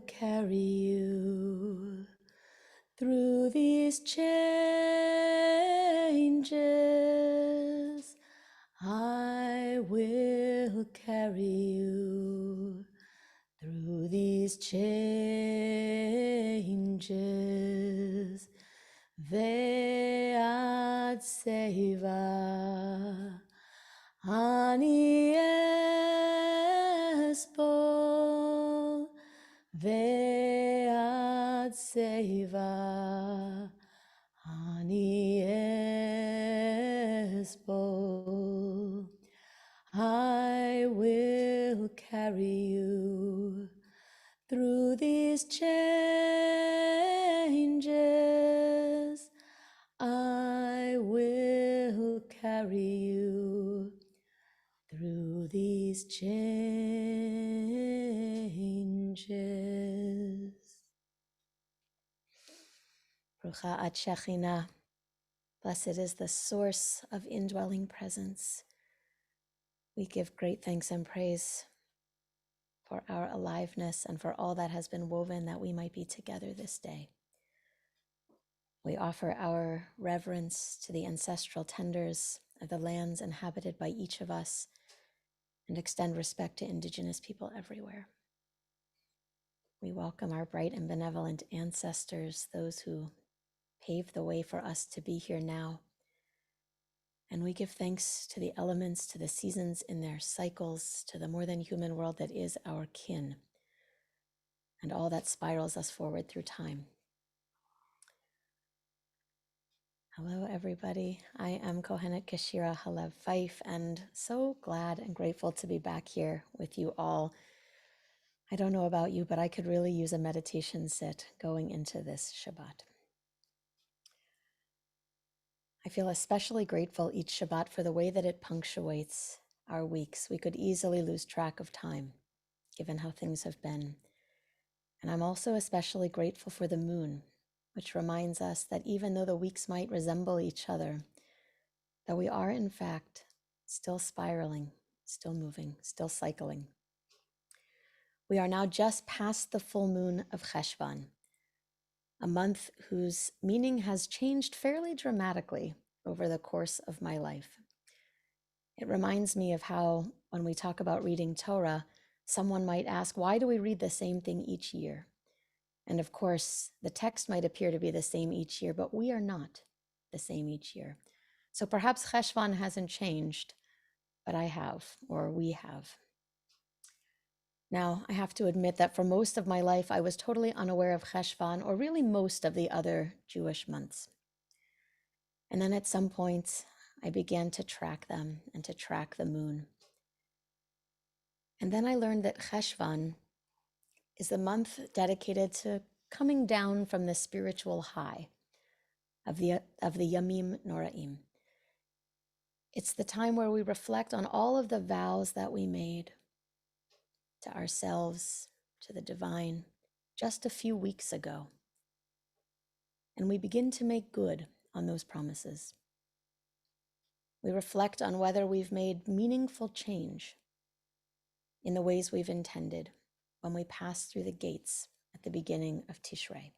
carry you through these changes. I will carry you through these changes. Ve'ad seva ani espo. Ve'ad seva ani espo. I will carry you through these changes. I will carry you through these changes. Brucha at Shekhinah. Blessed is the source of indwelling presence. We give great thanks and praise for our aliveness and for all that has been woven that we might be together this day. We offer our reverence to the ancestral tenders of the lands inhabited by each of us and extend respect to Indigenous people everywhere. We welcome our bright and benevolent ancestors, those who paved the way for us to be here now. And we give thanks to the elements, to the seasons in their cycles, to the more than human world that is our kin, and all that spirals us forward through time. Hello, everybody. I am Kohenet Keshira, haLev, Fife, and so glad and grateful to be back here with you all. I don't know about you, but I could really use a meditation sit going into this Shabbat. I feel especially grateful each Shabbat for the way that it punctuates our weeks. We could easily lose track of time, given how things have been. And I'm also especially grateful for the moon, which reminds us that even though the weeks might resemble each other, that we are in fact still spiraling, still moving, still cycling. We are now just past the full moon of Cheshvan, a month whose meaning has changed fairly dramatically over the course of my life. It reminds me of how, when we talk about reading Torah, someone might ask, why do we read the same thing each year? And of course, the text might appear to be the same each year, but we are not the same each year. So perhaps Cheshvan hasn't changed, but I have, or we have. Now, I have to admit that for most of my life, I was totally unaware of Cheshvan, or really most of the other Jewish months. And then at some point, I began to track them and to track the moon. And then I learned that Cheshvan is the month dedicated to coming down from the spiritual high of the Yamim Noraim. It's the time where we reflect on all of the vows that we made to ourselves, to the divine, just a few weeks ago. And we begin to make good on those promises. We reflect on whether we've made meaningful change in the ways we've intended when we pass through the gates at the beginning of Tishrei.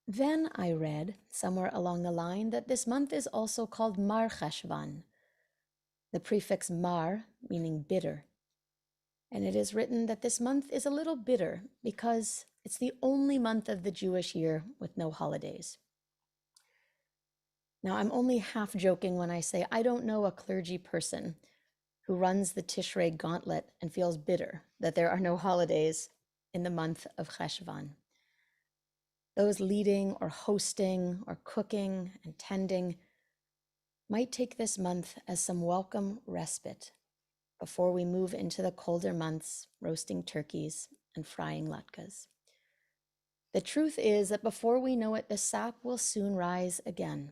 Then I read somewhere along the line that this month is also called Mar Cheshvan, the prefix mar meaning bitter. And it is written that this month is a little bitter because it's the only month of the Jewish year with no holidays. Now, I'm only half joking when I say I don't know a clergy person who runs the Tishrei gauntlet and feels bitter that there are no holidays in the month of Cheshvan. Those leading or hosting or cooking and tending might take this month as some welcome respite before we move into the colder months, roasting turkeys and frying latkes. The truth is that before we know it, the sap will soon rise again,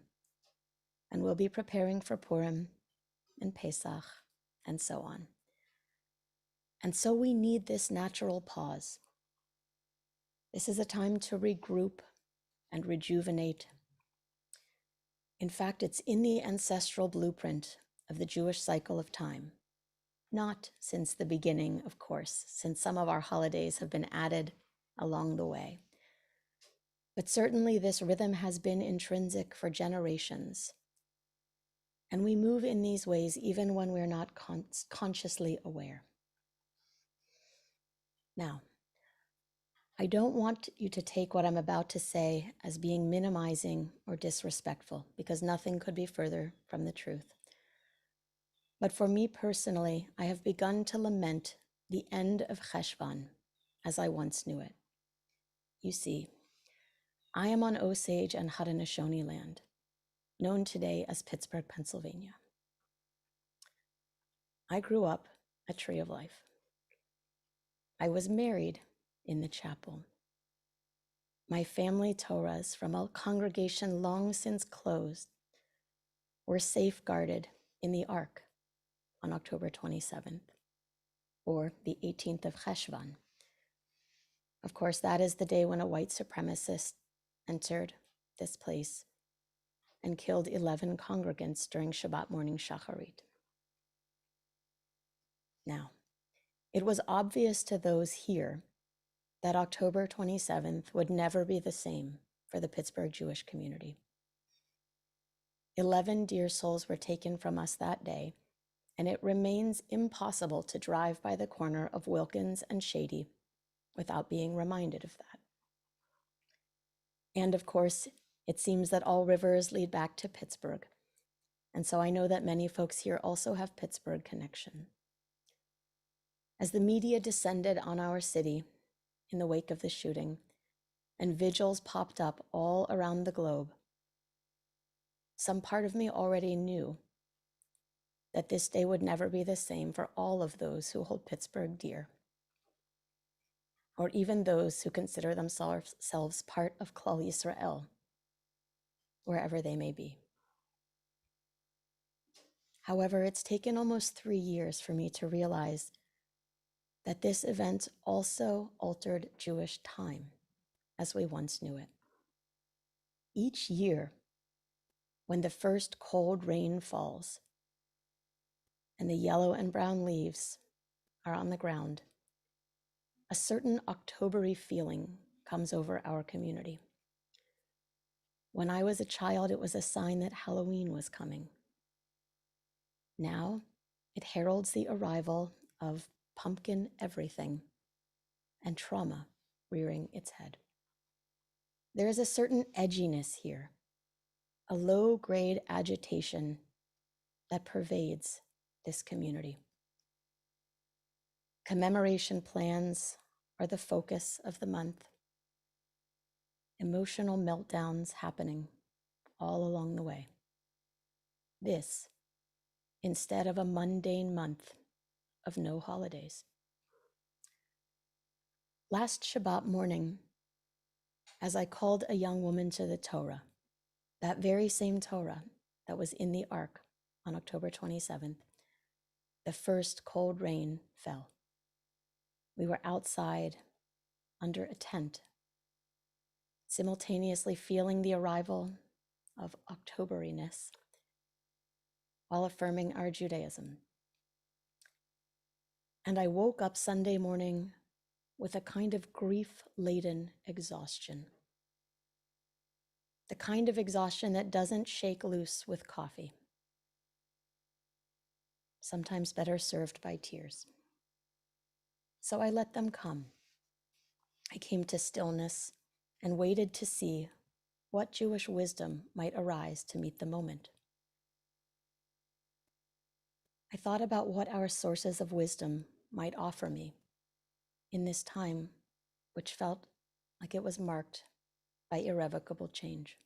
and we'll be preparing for Purim and Pesach and so on. And so we need this natural pause. This is a time to regroup and rejuvenate. In fact, it's in the ancestral blueprint of the Jewish cycle of time. Not since the beginning, of course, since some of our holidays have been added along the way. But certainly this rhythm has been intrinsic for generations. And we move in these ways even when we're not consciously aware. Now, I don't want you to take what I'm about to say as being minimizing or disrespectful, because nothing could be further from the truth. But for me personally, I have begun to lament the end of Cheshvan as I once knew it. You see, I am on Osage and Haudenosaunee land, known today as Pittsburgh, Pennsylvania. I grew up a tree of life. I was married in the chapel. My family Torahs from a congregation long since closed were safeguarded in the Ark on October 27th, or the 18th of Cheshvan. Of course, that is the day when a white supremacist entered this place and killed 11 congregants during Shabbat morning Shacharit. Now, it was obvious to those here that October 27th would never be the same for the Pittsburgh Jewish community. 11 dear souls were taken from us that day, and it remains impossible to drive by the corner of Wilkins and Shady without being reminded of that. And of course, it seems that all rivers lead back to Pittsburgh, and so I know that many folks here also have Pittsburgh connection. As the media descended on our city in the wake of the shooting, and vigils popped up all around the globe, some part of me already knew that this day would never be the same for all of those who hold Pittsburgh dear, or even those who consider themselves part of Klal Yisrael, wherever they may be. However, it's taken almost 3 years for me to realize that this event also altered Jewish time as we once knew it. Each year, when the first cold rain falls and the yellow and brown leaves are on the ground, a certain Octobery feeling comes over our community. When I was a child, it was a sign that Halloween was coming. Now, it heralds the arrival of pumpkin everything and trauma rearing its head. There is a certain edginess here, a low-grade agitation that pervades this community. Commemoration plans are the focus of the month. Emotional meltdowns happening all along the way. This, instead of a mundane month of no holidays. Last Shabbat morning, as I called a young woman to the Torah, that very same Torah that was in the Ark on October 27th, the first cold rain fell. We were outside under a tent, simultaneously feeling the arrival of Octoberiness while affirming our Judaism. And I woke up Sunday morning with a kind of grief-laden exhaustion. The kind of exhaustion that doesn't shake loose with coffee. Sometimes better served by tears. So I let them come. I came to stillness and waited to see what Jewish wisdom might arise to meet the moment. I thought about what our sources of wisdom might offer me in this time, which felt like it was marked by irrevocable change.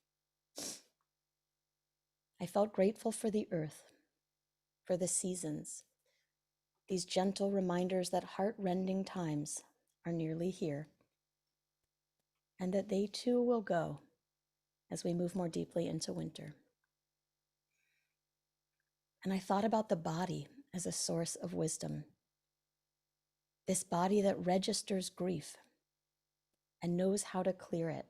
I felt grateful for the earth, for the seasons, these gentle reminders that heart-rending times are nearly here, and that they too will go as we move more deeply into winter. And I thought about the body as a source of wisdom, this body that registers grief and knows how to clear it,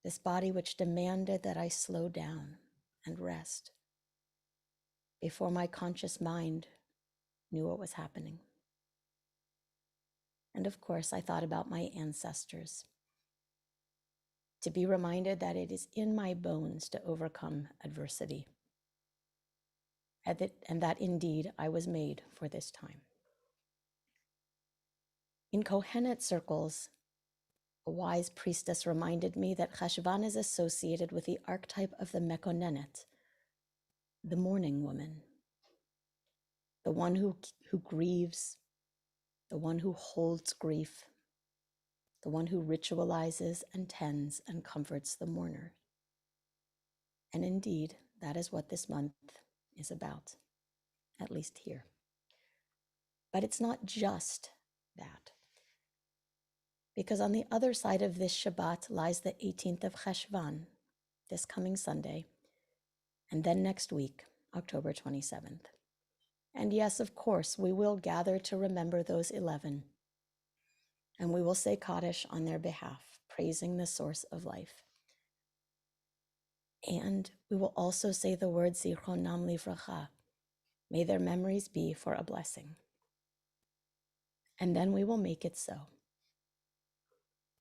this body which demanded that I slow down and rest. before my conscious mind knew what was happening. And of course, I thought about my ancestors, to be reminded that it is in my bones to overcome adversity, and that indeed I was made for this time. In Kohenet circles, a wise priestess reminded me that Cheshvan is associated with the archetype of the Mekonenet, the mourning woman, the one who grieves, the one who holds grief, the one who ritualizes and tends and comforts the mourner. And indeed, that is what this month is about, at least here. But it's not just that, because on the other side of this Shabbat lies the 18th of Cheshvan, this coming Sunday, and then next week, October 27th. And yes, of course, we will gather to remember those 11, and we will say Kaddish on their behalf, praising the source of life. And we will also say the word Zichronam Livracha, may their memories be for a blessing. And then we will make it so.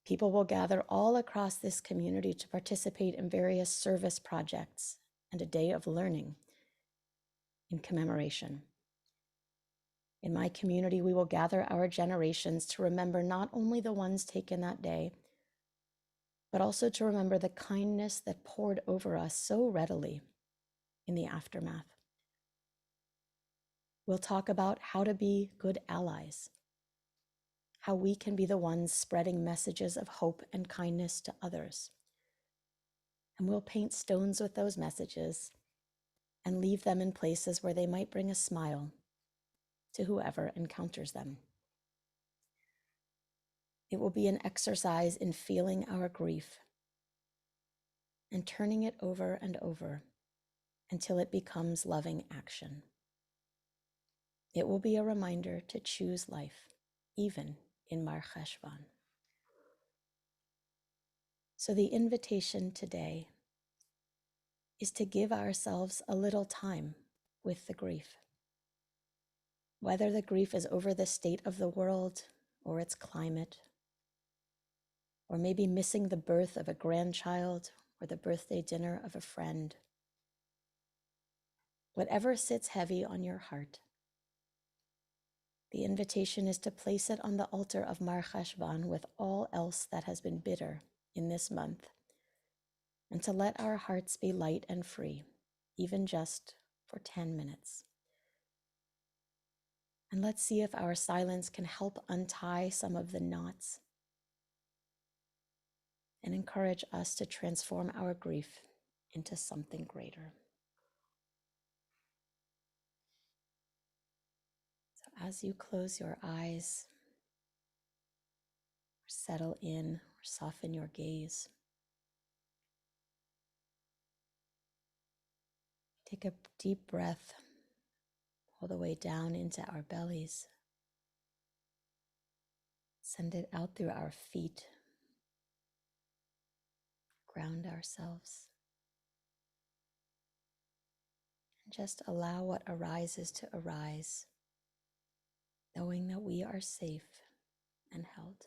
People will gather all across this community to participate in various service projects and a day of learning in commemoration. In my community, we will gather our generations to remember not only the ones taken that day, but also to remember the kindness that poured over us so readily in the aftermath. We'll talk about how to be good allies, how we can be the ones spreading messages of hope and kindness to others. And we'll paint stones with those messages and leave them in places where they might bring a smile to whoever encounters them. It will be an exercise in feeling our grief and turning it over and over until it becomes loving action. It will be a reminder to choose life, even in Mar Cheshvan. So the invitation today is to give ourselves a little time with the grief. Whether the grief is over the state of the world or its climate, or maybe missing the birth of a grandchild or the birthday dinner of a friend. Whatever sits heavy on your heart, the invitation is to place it on the altar of Mar Cheshvan with all else that has been bitter in this month, and to let our hearts be light and free, even just for 10 minutes. And let's see if our silence can help untie some of the knots and encourage us to transform our grief into something greater. So as you close your eyes, or settle in, or soften your gaze, take a deep breath all the way down into our bellies. Send it out through our feet. Ground ourselves. And just allow what arises to arise, knowing that we are safe and held.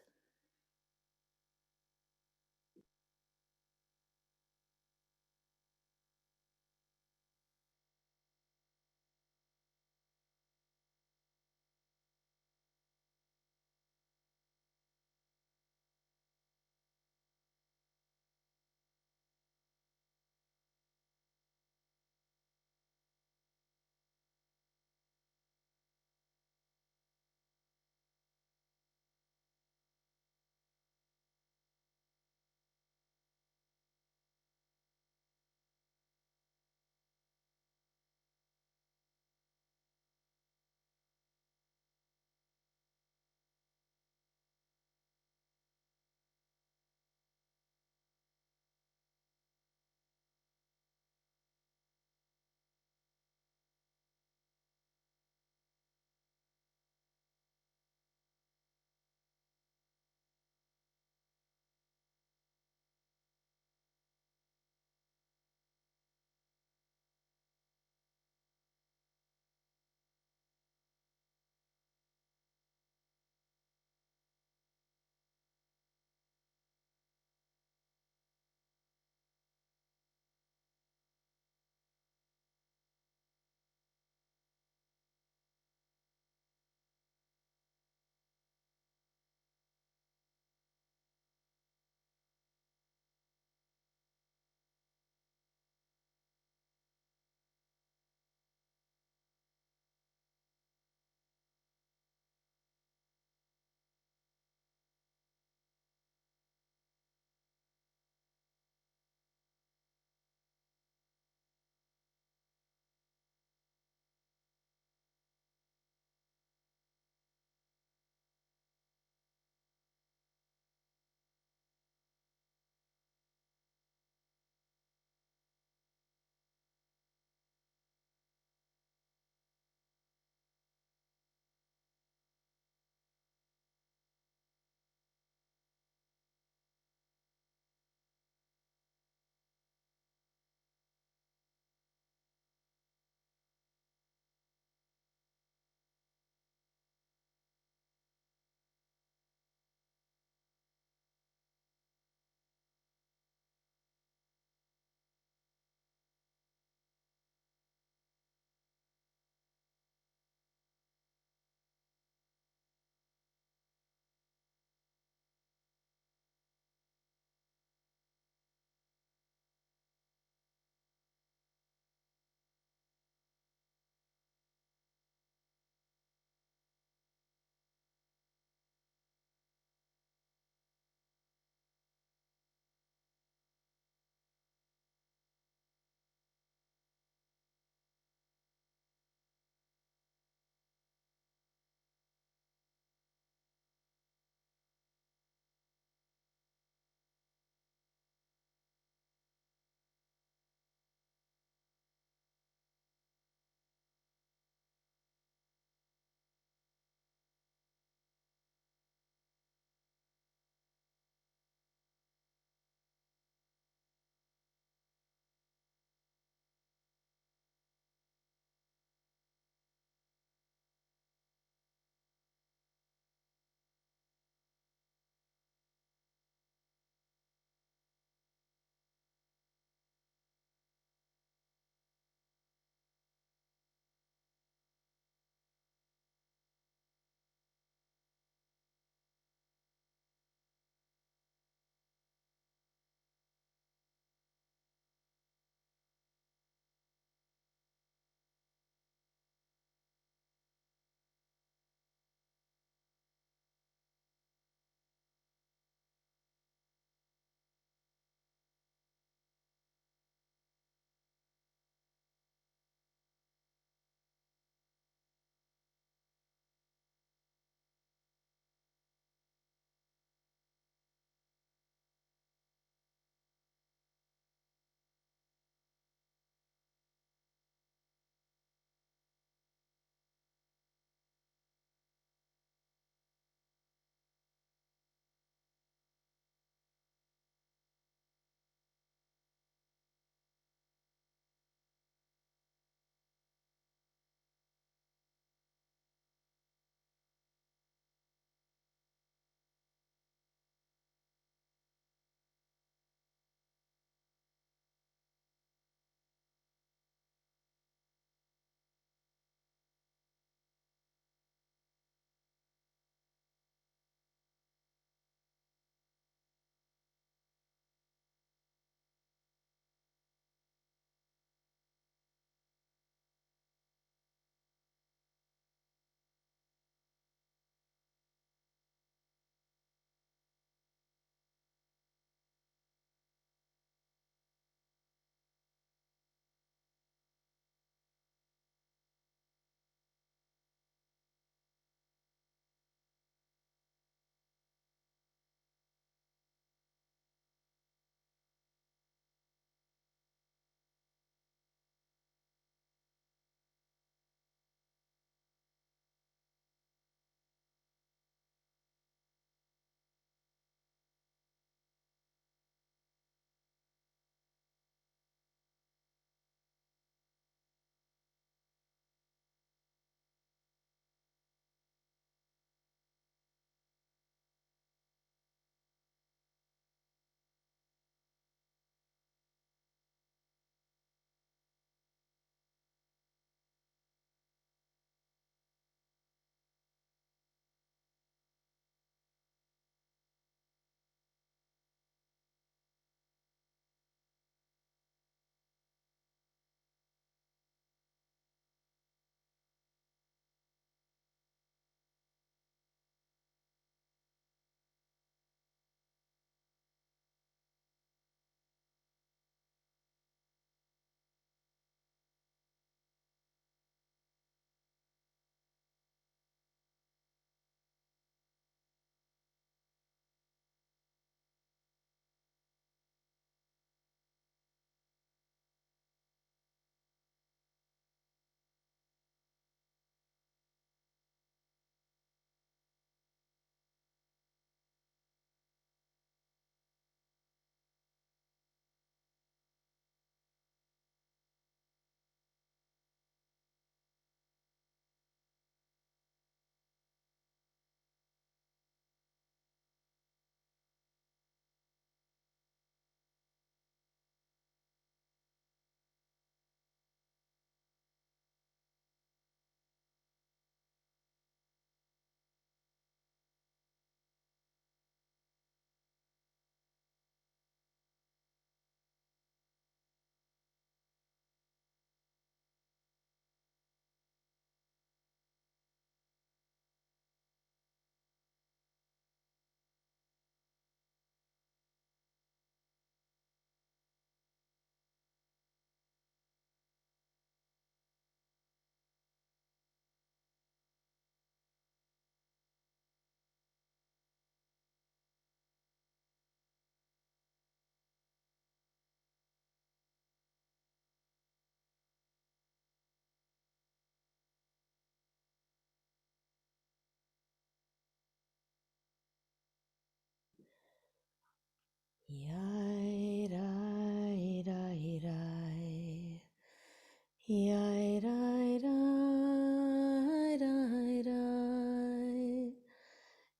Yai dai dai dai dai.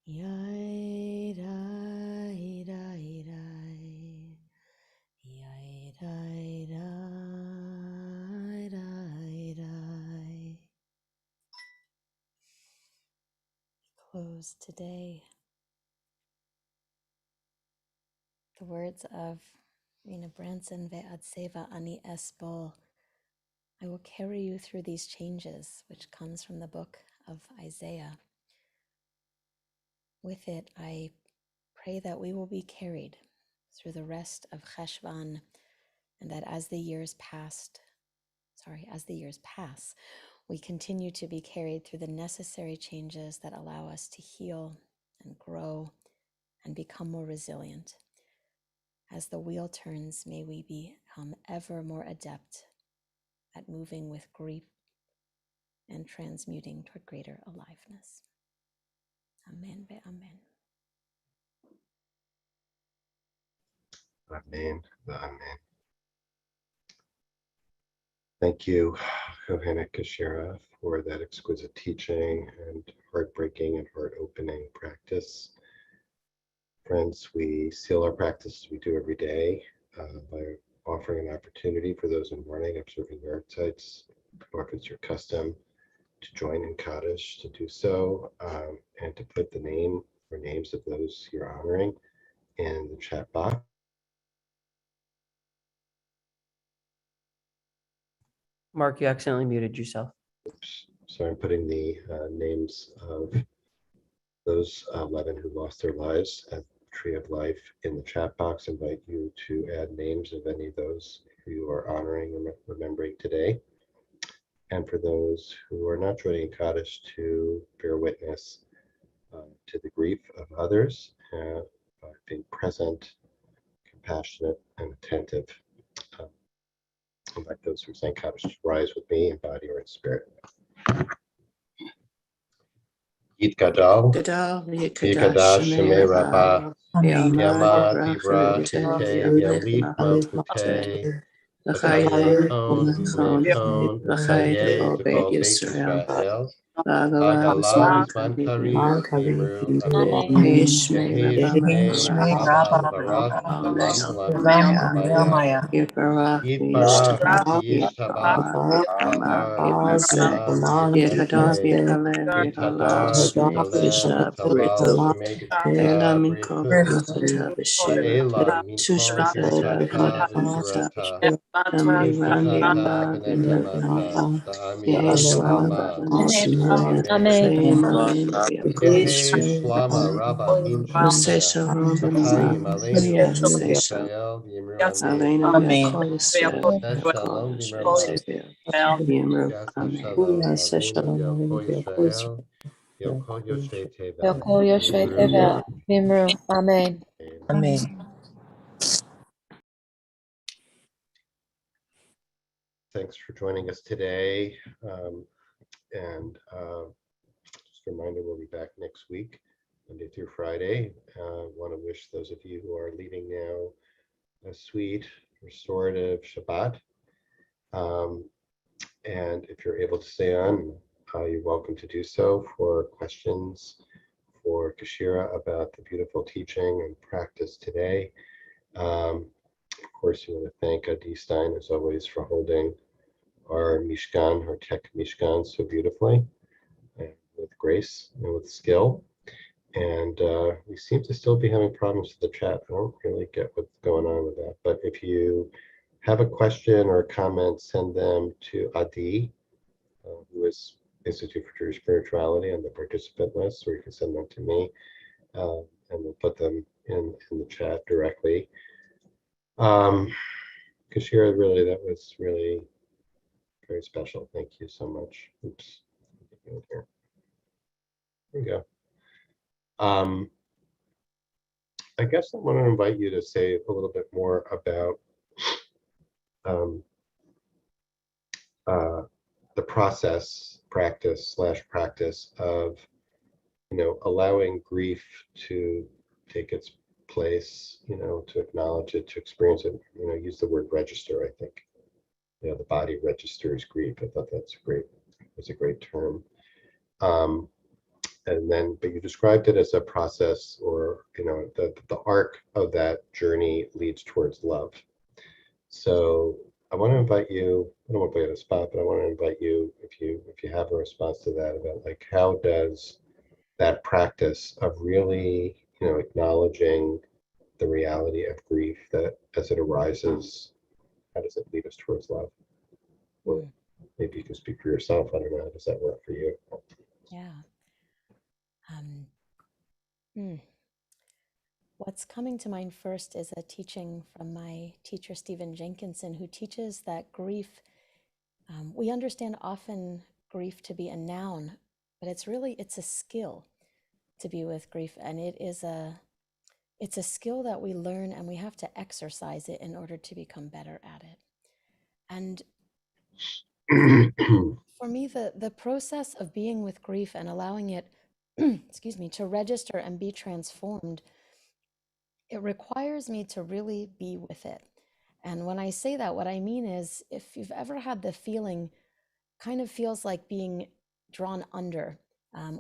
Yai dai dai dai. Yai dai dai dai dai. Close today. The words of Rena Branson, Ve'ad Seva Ani Esbol. I will carry you through these changes, which comes from the book of Isaiah. With it, I pray that we will be carried through the rest of Cheshvan, and that as the years pass, we continue to be carried through the necessary changes that allow us to heal and grow and become more resilient. As the wheel turns, may we become ever more adept at moving with grief and transmuting toward greater aliveness. Amen ve'amen. Amen. Amen. Thank you, Kohenet Keshira, for that exquisite teaching and heartbreaking and heart-opening practice. Friends, we seal our practice as we do every day by offering an opportunity for those in mourning, observing the archetypes, or if it's your custom, to join in Kaddish, to do so, and to put the name or names of those you're honoring in the chat box. Mark, you accidentally muted yourself. Oops. So I'm putting the names of those 11 who lost their lives at Tree of Life in the chat box. I invite you to add names of any of those you are honoring and remembering today. And for those who are not joining Kaddish, to bear witness to the grief of others, by being present, compassionate, and attentive. Invite those who are saying Kaddish to rise with me in body or in spirit. Yid Gadol, Yikadash Shemei Rabbah, Yama Dibra Tete, Yalif Malkute, Chaye Kon, Mekon, Chaye Tukol Beit Yisrael, Agalav Zman Karim, Yimru Amen, Yehi Shmei Rabba Barak Olam Hamayah, Yid Barak Yish Tabat, Ba'ar Olam Yisrael, Yid Hadar, Yishalem, Talal, Shemei B'Tzivta, B'Richu, Elam, Minton, B'Sata, B'Surata, B'Shatata, B'Neshamacha, Ta'amim, Neshama, Amen. Yehi Shlama, Rabba, Hin Shemaya, Chaim, Aleinu, V'Chol Yisrael, Yimru Amen. Shalom, V'Mirabai. Yaseh Shalom, Aleinu, V'Chol Yisrael, Yoko Yoshvei Tevel, Yoko Yoshvei Tevel, Vimru, Amen. Amen. Thanks for joining us today. And just a reminder, we'll be back next week, Monday through Friday. Want to wish those of you who are leaving now a sweet, restorative Shabbat. And if you're able to stay on, you're welcome to do so. For questions for Keshira about the beautiful teaching and practice today. Of course, we want to thank Adi Stein, as always, for holding our Mishkan, our tech Mishkan, so beautifully, and with grace and with skill. And we seem to still be having problems with the chat. I don't really get what's going on with that. But if you have a question or a comment, send them to Adi, who is Institute for Jewish Spirituality on the participant list, or you can send them to me, and we'll put them in the chat directly. Keshira, really, that was really very special. Thank you so much. Oops. Here we go. I guess I want to invite you to say a little bit more about the practice of, allowing grief to take its place, to acknowledge it, to experience it, use the word register, I think. the body registers grief. I thought was a great term. Um, and then, but you described it as a process, or the arc of that journey leads towards love. So I want to invite you. I don't want to put you on the spot, but I want to invite you, if you have a response to that, about like how does that practice of really acknowledging the reality of grief that as it arises, how does it lead us towards love? Or Mm, maybe you can speak for yourself. I don't know. How does that work for you? yeah. Um, mm. What's coming to mind first is a teaching from my teacher, Stephen Jenkinson, who teaches that grief, we understand often grief to be a noun, but it's a skill to be with grief. And it's a skill that we learn and we have to exercise it in order to become better at it. And for me, the process of being with grief and allowing it, excuse me, to register and be transformed, it requires me to really be with it. And when I say that, what I mean is if you've ever had the feeling, kind of feels like being drawn under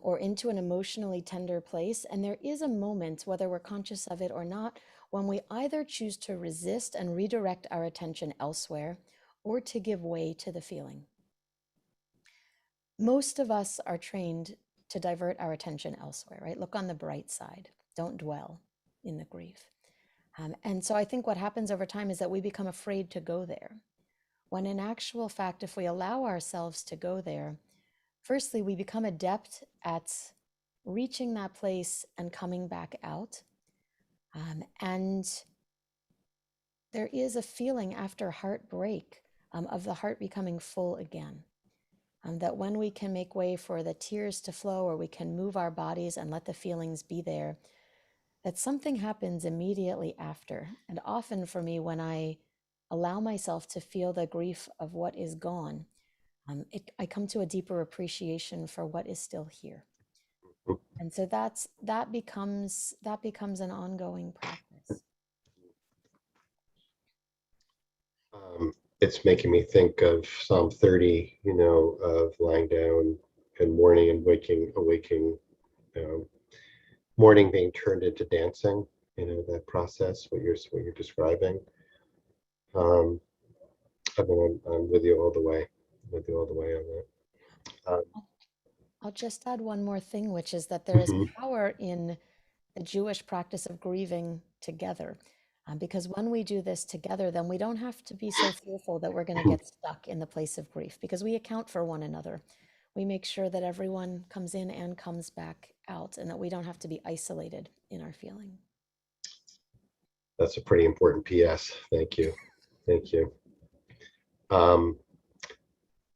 or into an emotionally tender place. And there is a moment, whether we're conscious of it or not, when we either choose to resist and redirect our attention elsewhere or to give way to the feeling. Most of us are trained to divert our attention elsewhere, right? Look on the bright side, don't dwell in the grief. And so I think what happens over time is that we become afraid to go there. When in actual fact, if we allow ourselves to go there, firstly, we become adept at reaching that place and coming back out. And there is a feeling after heartbreak of the heart becoming full again. That when we can make way for the tears to flow, or we can move our bodies and let the feelings be there, that something happens immediately after. And often for me, when I allow myself to feel the grief of what is gone, I come to a deeper appreciation for what is still here. And so that becomes an ongoing practice. It's making me think of Psalm 30, of lying down and mourning and awaking, um, mourning being turned into dancing. That process, what you're describing. Um, I mean, I'm with you all the way. With you all the way on that. I'll just add one more thing, which is that there is Mhm. power in the Jewish practice of grieving together. Because when we do this together, then we don't have to be so fearful that we're going to get stuck in the place of grief, because we account for one another. We make sure that everyone comes in and comes back out, and that we don't have to be isolated in our feeling. That's a pretty important PS. Thank you. Thank you. Um,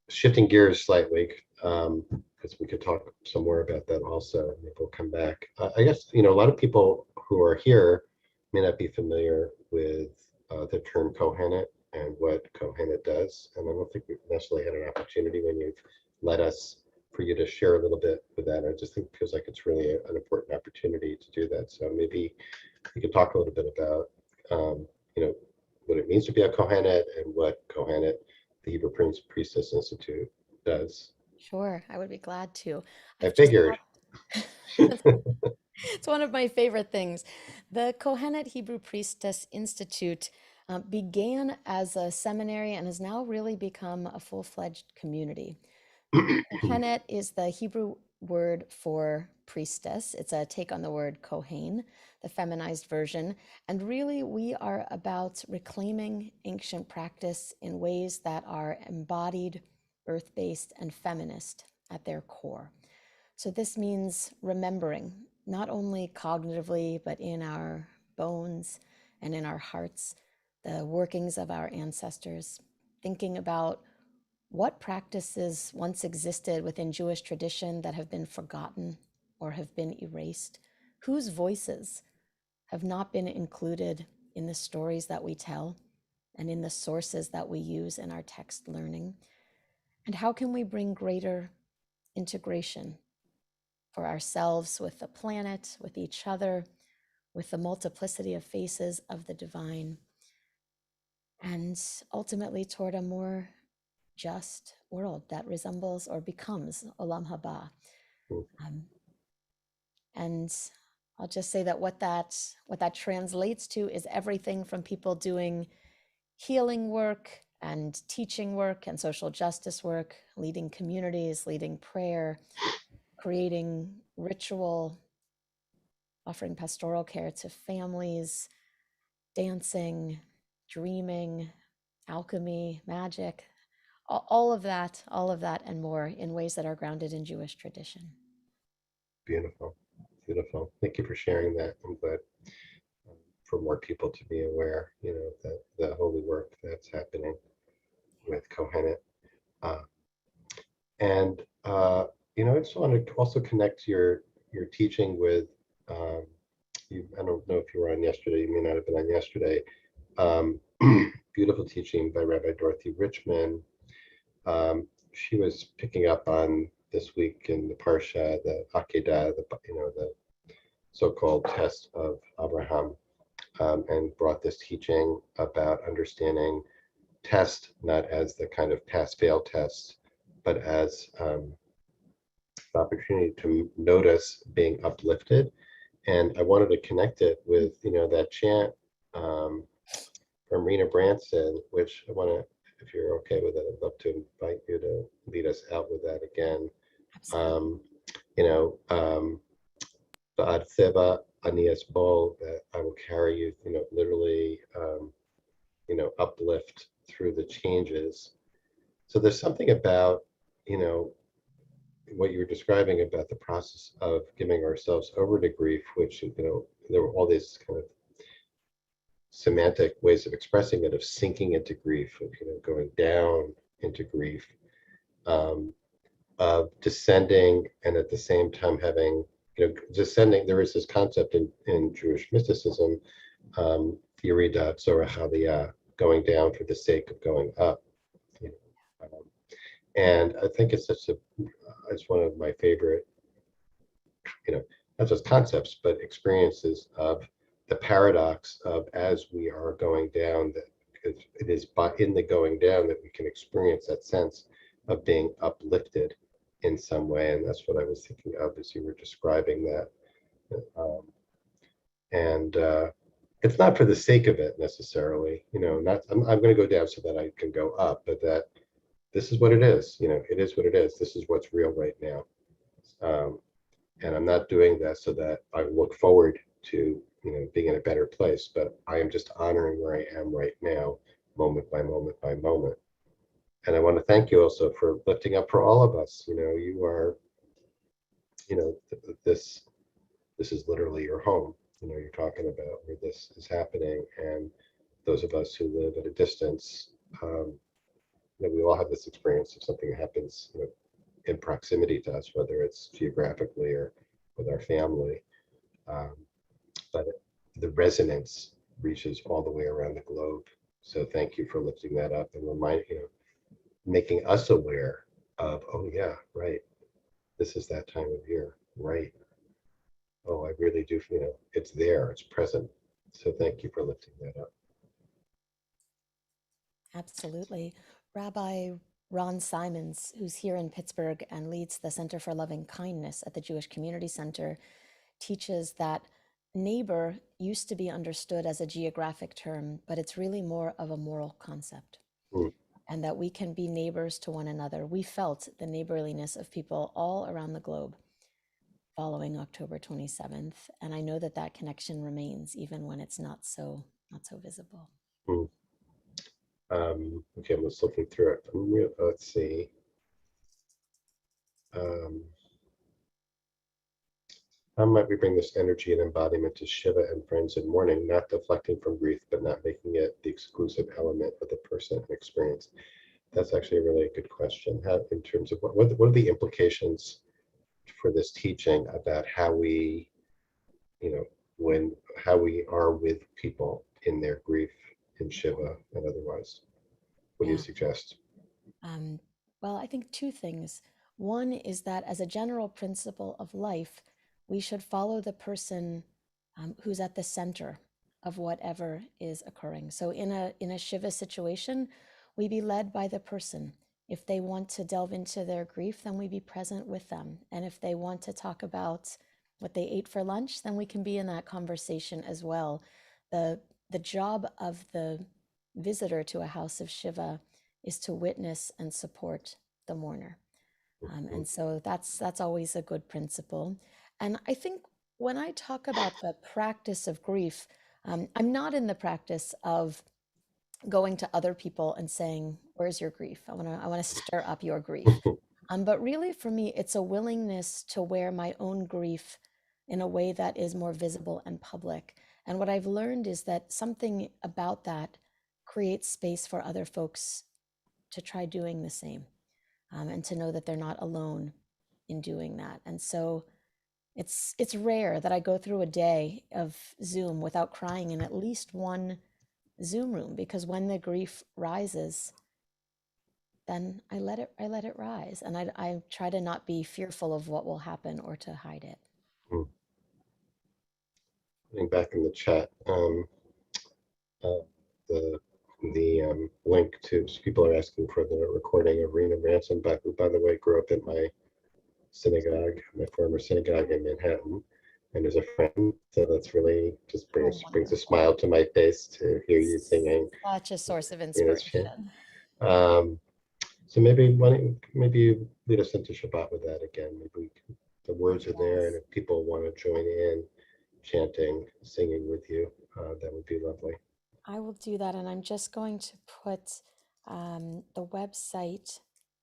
Shifting gears slightly, because we could talk some more about that also. Maybe we'll come back. I guess, a lot of people who are here may not be familiar with the term Kohenet and what Kohenet does. And I don't think we've necessarily had an opportunity when you've led us for you to share a little bit with that. I just think it feels like it's really an important opportunity to do that. So maybe you could talk a little bit about, um, you know, what it means to be a Kohenet and what Kohenet, the Hebrew Priestess Institute, does. Sure, I would be glad to. I I've just figured. it's one of my favorite things. The Kohenet Hebrew Priestess Institute began as a seminary and has now really become a full-fledged community. Kohenet is the Hebrew word for priestess. It's a take on the word Kohen, the feminized version. And really, we are about reclaiming ancient practice in ways that are embodied, earth-based, and feminist at their core. So this means remembering, not only cognitively, but in our bones and in our hearts, the workings of our ancestors, thinking about what practices once existed within Jewish tradition that have been forgotten or have been erased, whose voices have not been included in the stories that we tell and in the sources that we use in our text learning, and how can we bring greater integration for ourselves with the planet, with each other, with the multiplicity of faces of the divine. and ultimately toward a more just world that resembles or becomes Olam Haba. Mm. And I'll just say that what that translates to is everything from people doing healing work and teaching work and social justice work, leading communities, leading prayer, creating ritual, offering pastoral care to families, dancing, dreaming, alchemy, magic, all of that and more in ways that are grounded in Jewish tradition. Beautiful, beautiful. Thank you for sharing that. I'm glad for more people to be aware, that the holy work that's happening with Kohenet. Uh, and I just want to also connect your teaching with. Um, I don't know if you were on yesterday. You may not have been on yesterday. Um, Beautiful teaching by Rabbi Dorothy Richman. She was picking up on this week in the Parsha, the Akedah, the so-called test of Abraham, and brought this teaching about understanding test not as the kind of pass-fail test, but as the opportunity to notice being uplifted. And I wanted to connect it with that chant from Rena Branson, which I want to, if you're okay with it, I'd love to invite you to lead us out with that again. Absolutely. Um, you know, Ba'ad Seba Anias Bol, that I will carry you, literally, uplift through the changes. So there's something about, you know, what you were describing about the process of giving ourselves over to grief, which, there were all these kind of semantic ways of expressing it, of sinking into grief, of, going down into grief, um, of descending, and at the same time having, descending. There is this concept in Jewish mysticism, Yerida Tzorech Aliyah, going down for the sake of going up. You know, and I think it's one of my favorite, not just concepts, but experiences of the paradox of, as we are going down, that it is in the going down that we can experience that sense of being uplifted in some way. And that's what I was thinking of as you were describing that. Um, and it's not for the sake of it necessarily, not, I'm going to go down so that I can go up, but that this is what it is, it is what it is. This is what's real right now. Um, and I'm not doing that so that I look forward to, being in a better place, but I am just honoring where I am right now, moment by moment by moment. And I want to thank you also for lifting up for all of us. You are, this is literally your home. You're talking about where this is happening, and those of us who live at a distance, we all have this experience of something that happens, in proximity to us, whether it's geographically or with our family. Um, but the resonance reaches all the way around the globe. So thank you for lifting that up and making us aware of, oh yeah, right, this is that time of year, right? Oh, I really do, it's there, it's present. So thank you for lifting that up. Absolutely. Rabbi Ron Simons, who's here in Pittsburgh and leads the Center for Loving Kindness at the Jewish Community Center, teaches that neighbor used to be understood as a geographic term, but it's really more of a moral concept, Mm, and that we can be neighbors to one another. We felt the neighborliness of people all around the globe following October 27th, and I know that that connection remains even when it's not so visible. mm. Okay, I'm just looking through it. Let's see. Um, how might we bring this energy and embodiment to Shiva and friends in mourning, not deflecting from grief, but not making it the exclusive element of the person and experience? That's actually a really good question. How, in terms of what are the implications for this teaching about how we, you know, how we are with people in their grief, in Shiva and otherwise? What do you Yeah. suggest? Um, well, I think two things. One is that as a general principle of life, we should follow the person who's at the center of whatever is occurring. So in a Shiva situation, we be led by the person. If they want to delve into their grief, then we be present with them. And if they want to talk about what they ate for lunch, then we can be in that conversation as well. The job of the visitor to a house of Shiva is to witness and support the mourner. And so that's always a good principle. And I think when I talk about the practice of grief, I'm not in the practice of going to other people and saying, "Where's your grief? I want to stir up your grief." But really, for me, it's a willingness to wear my own grief in a way that is more visible and public. And what I've learned is that something about that creates space for other folks to try doing the same, and to know that they're not alone in doing that. And so it's rare that I go through a day of Zoom without crying in at least one Zoom room, because when the grief rises, then I let it rise, and I try to not be fearful of what will happen or to hide it. Putting back in the chat, the link to, so people are asking for the recording of Rena Ransom, who, by the way, grew up in my synagogue, my former synagogue in Manhattan, and is a friend. So that's really just brings a Wonderful. smile to my face to hear you singing Such a source of Rena's chant. inspiration. So maybe you lead us into Shabbat with that again. Maybe the words are there, and Yes. if people want to join in chanting, singing with you, that would be lovely. I will do that, and I'm just going to put the website.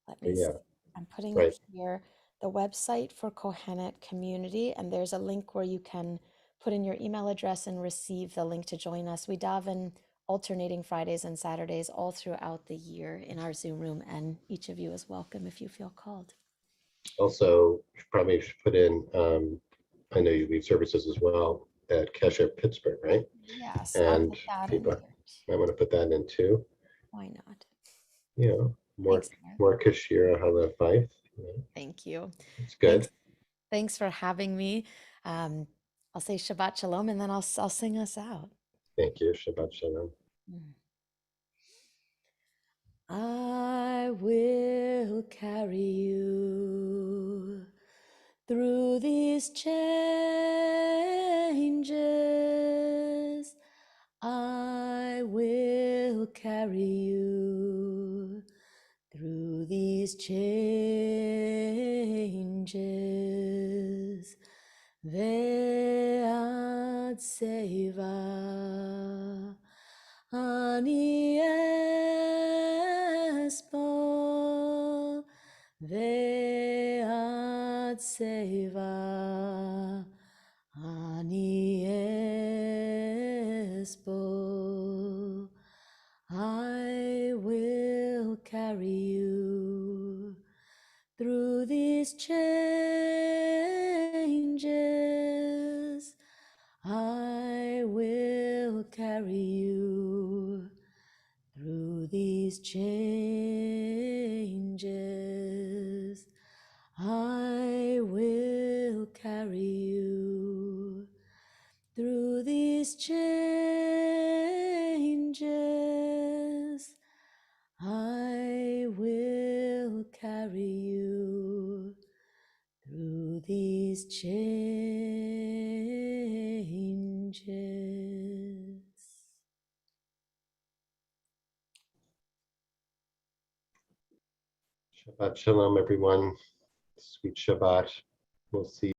Let me see. Yeah, I'm putting right. it here. The website for Kohenet Community, and there's a link where you can put in your email address and receive the link to join us. We daven alternating Fridays and Saturdays all throughout the year in our Zoom room, and each of you is welcome if you feel called. Also, probably should put in, I know you lead services as well at Kesher, Pittsburgh, right? Yes, I'll And put that in people, here. I want to put that in too. Why not? You know, more Thanks, Mark. more Keshira, haLev, Fife. Yeah, Thank you. it's Thanks. good. Thanks for having me. Um, I'll say Shabbat Shalom, and then I'll sing us out. Thank you. Shabbat Shalom. I will carry you through these changes. I will carry you through these changes. Ve'ad seva ani espo, ve'ad seva ani espo. I will carry you through these changes. I will carry you through these changes. I will carry you through these changes. I will carry you through these changes. Shabbat Shalom, everyone. Sweet Shabbat. We'll see.